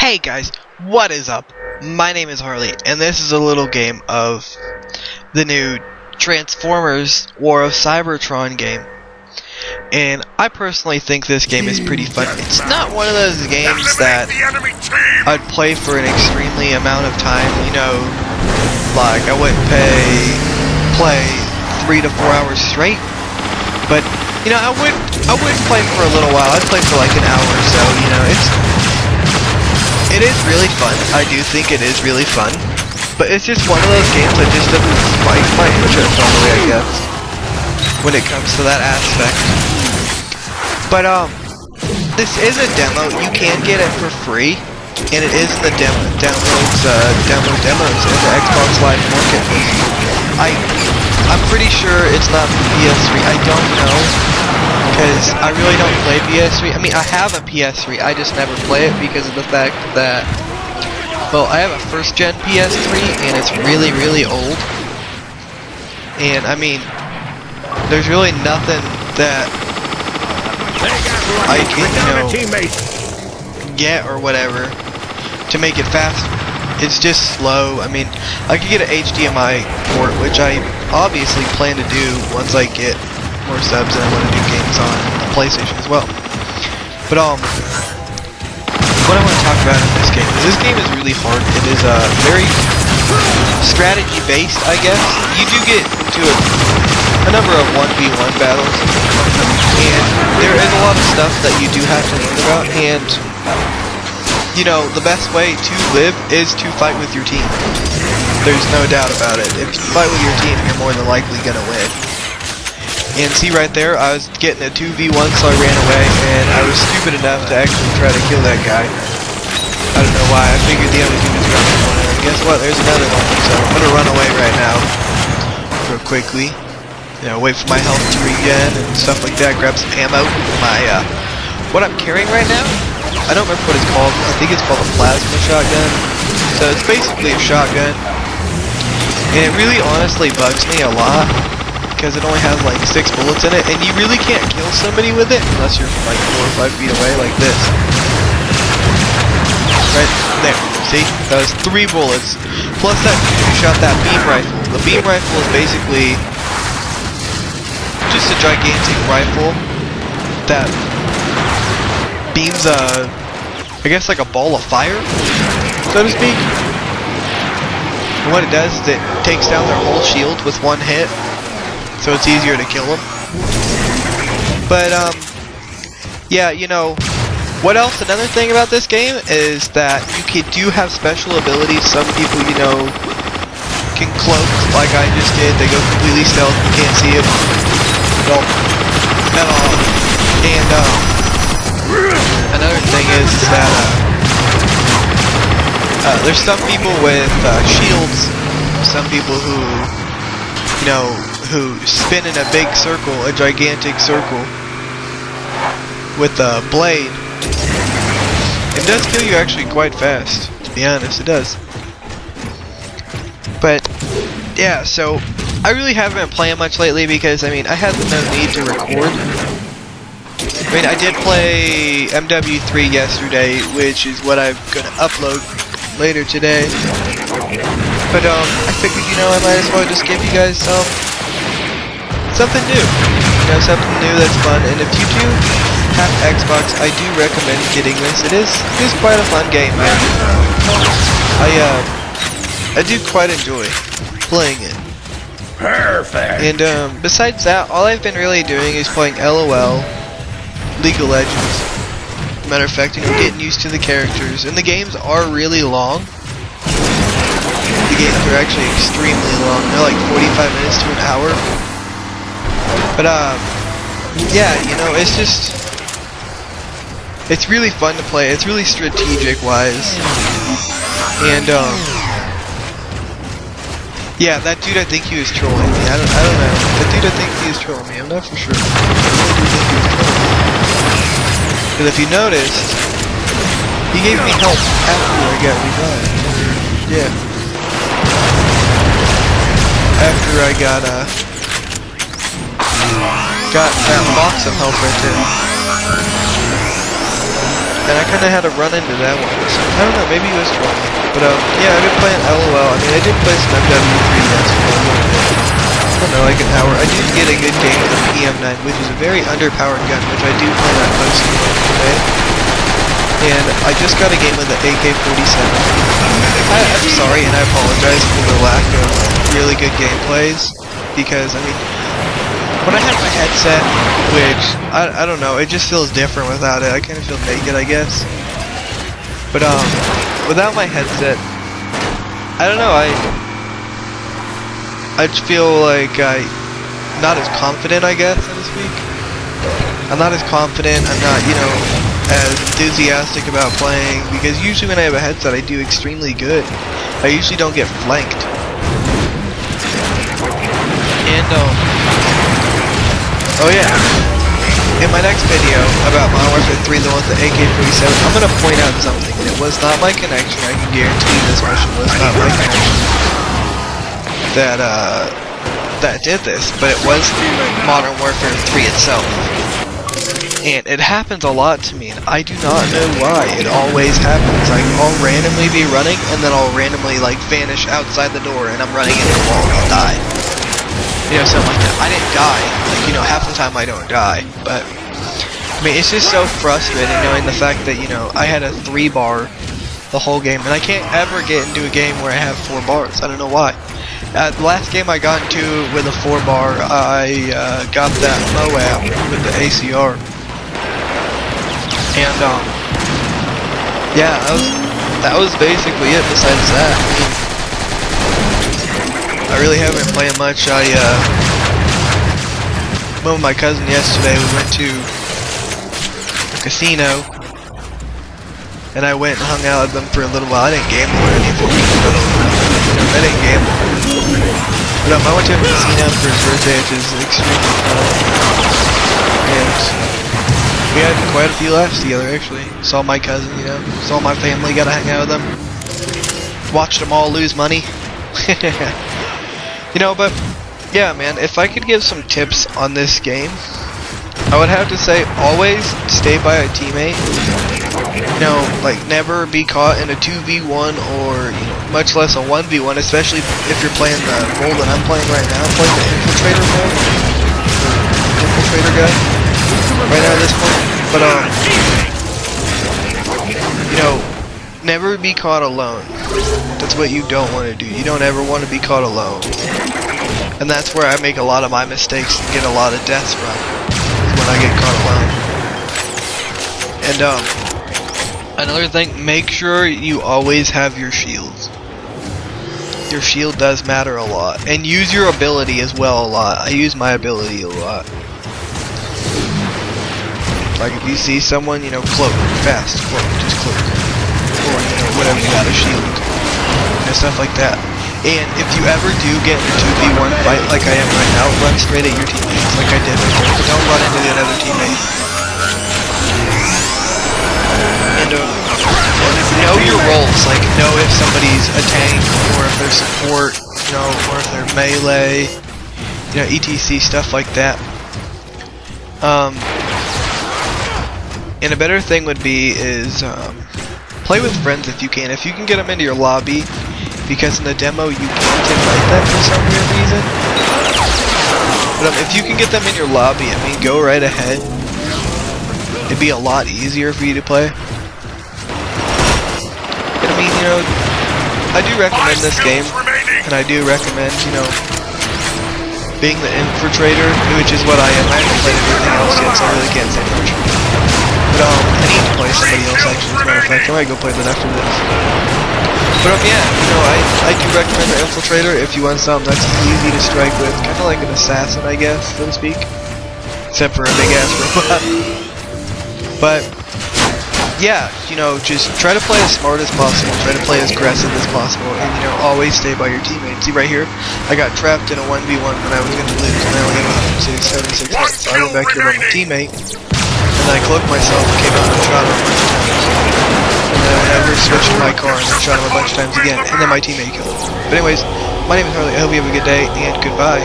Hey guys, what is up? My name is Harley, and this is a little game of the new Transformers War of Cybertron game. And I personally think this game is pretty fun. It's not one of those games that I'd play for an extremely amount of time, you know, like I wouldn't play 3 to 4 hours straight. But, you know, I would play for a little while. I'd play for like an hour or so, you know. It is really fun. I do think it is really fun. But it's just one of those games that just doesn't spike my interest all the way, I guess, when it comes to that aspect. But, this is a demo. You can get it for free. And it is in the demos in the Xbox Live Marketplace. I'm pretty sure it's not for PS3. I don't know, because I really don't play PS3. I mean, I have a PS3, I just never play it because of the fact that, well, I have a first-gen PS3, and it's really, really old. And, I mean, there's really nothing that I can, you know, get or whatever to make it faster. It's just slow. I mean, I could get an HDMI port, which I obviously plan to do once I get more subs and I want to do games on the PlayStation as well. But what I want to talk about in this game is really hard. It is very strategy based, I guess. You do get into a number of 1v1 battles, and there is a lot of stuff that you do have to learn about, and you know, the best way to live is to fight with your team. There's no doubt about it. If you fight with your team, you're more than likely gonna win. And see right there, I was getting a 2v1, so I ran away, and I was stupid enough to actually try to kill that guy. I don't know why. I figured the other dude was running one, and guess what? There's another one. So I'm gonna run away right now, real quickly. You know, wait for my health to regen and stuff like that. Grab some ammo. My what I'm carrying right now, I don't remember what it's called. I think it's called a plasma shotgun. So it's basically a shotgun. And it really honestly bugs me a lot, because it only has like 6 bullets in it, and you really can't kill somebody with it unless you're from like 4 or 5 feet away, like this. Right there. See? That was 3 bullets. Plus that you shot that beam rifle. The beam rifle is basically just a gigantic rifle that beams I guess like a ball of fire, so to speak. And what it does is it takes down their whole shield with one hit, so it's easier to kill them. But yeah, you know, what else? Another thing about this game is that you do have special abilities. Some people, you know, can cloak, like I just did. They go completely stealth, you can't see it at all. And another thing is that there's some people with shields, some people who, you know, who spin in a big circle, a gigantic circle, with a blade. It does kill you actually quite fast, to be honest, it does. But, yeah, so, I really haven't been playing much lately because, I mean, I had no need to record. I mean, I did play MW3 yesterday, which is what I'm gonna upload later today. But I figured, you know, I might as well just give you guys something new. You know, something new that's fun. And if you do have Xbox, I do recommend getting this. It is quite a fun game, man. I do quite enjoy playing it. Perfect. And besides that, all I've been really doing is playing LOL, League of Legends. Matter of fact, you know, getting used to the characters. And the games are really long. The games are actually extremely long. They're like 45 minutes to an hour. But yeah, you know, it's really fun to play. It's really strategic wise. And yeah, that dude, I think he was trolling me. I don't know. That dude, I think he was trolling me. I'm not for sure. I really do think he was trolling me. Because if you noticed, he gave me help after I got revived. Yeah. After I got that box of help right there. and I kind of had to run into that one. So, I don't know, maybe he was trolling. But yeah, I've been playing LOL. I mean, I did play some MW3 yesterday. I don't know, like an hour. I did get a good game with the PM9, which is a very underpowered gun, which I do plan on posting today. And I just got a game with the AK-47. I'm sorry, and I apologize for the lack of really good gameplays, because, I mean, when I have my headset, which, I don't know, it just feels different without it. I kind of feel naked, I guess. But, without my headset, I don't know, I just feel like not as confident, I guess, so to speak. I'm not as confident, I'm not, you know, as enthusiastic about playing, because usually when I have a headset I do extremely good. I usually don't get flanked. And oh yeah, in my next video about Modern Warfare 3, the one with the AK-47, I'm gonna point out something. It was not my connection, I can guarantee this mission was not my connection that did this, but it was Modern Warfare 3 itself. And it happens a lot to me, and I do not know why. It always happens. Like, I'll randomly be running, and then I'll randomly, like, vanish outside the door, and I'm running into a wall, and I'll die. You know, something like that. I didn't die. Like, you know, half the time I don't die. But, I mean, it's just so frustrating knowing the fact that, you know, I had a 3-bar the whole game, and I can't ever get into a game where I have 4 bars. I don't know why. The last game I got into with a 4-bar, I got that Moab with the ACR. And, yeah, that was basically it. Besides that, I really haven't been playing much. I went with my cousin yesterday. We went to a casino, and I went and hung out with them for a little while. I didn't gamble or anything. I didn't gamble. But I went to a casino for his birthday, which is extremely fun. And we had quite a few laughs together, actually. Saw my cousin, you know. Saw my family, got to hang out with them. Watched them all lose money. You know, but, yeah, man, if I could give some tips on this game, I would have to say, always stay by a teammate. You know, like, never be caught in a 2v1 or, you know, much less a 1v1, especially if you're playing the role that I'm playing right now. I'm playing the infiltrator mode. Infiltrator guy. Right now at this point, but you know, never be caught alone. That's what you don't want to do. You don't ever want to be caught alone, and that's where I make a lot of my mistakes and get a lot of deaths from, is when I get caught alone. And another thing, make sure you always have your shields. Your shield does matter a lot, and use your ability as well a lot. I use my ability a lot. Like if you see someone, you know, cloak, fast, cloak, just cloak. Or, you know, whatever, you got a shield. You know, stuff like that. And if you ever do get in a 2v1 fight like I am right now, run straight at your teammates like I did before. But don't run into the other teammate. And know your roles, like know if somebody's a tank, or if they're support, you know, or if they're melee, you know, etc, stuff like that. And a better thing would be is play with friends if you can. If you can get them into your lobby, because in the demo you can't invite them for some weird reason. But if you can get them in your lobby, I mean, go right ahead. It'd be a lot easier for you to play. And I mean, you know, I do recommend this game, and I do recommend, you know, being the infiltrator, which is what I am. I haven't played anything else yet, so I really can't say much. But I need to play somebody else actually, as a matter of fact. I might go play that after this. But yeah, you know, I do recommend the infiltrator if you want something that's easy to strike with, kind of like an assassin, I guess, so to speak. Except for a big ass robot. But yeah, you know, just try to play as smart as possible, try to play as aggressive as possible, and you know, always stay by your teammates. See right here, I got trapped in a 1v1 when I was going to lose, and I only had 76 hits, so I went back here by my teammate, and I cloaked myself and came out and shot him a bunch of times. And then I went over, switched to my car, and then shot him a bunch of times again, and then my teammate killed him. But anyways, my name is Harley, I hope you have a good day, and goodbye.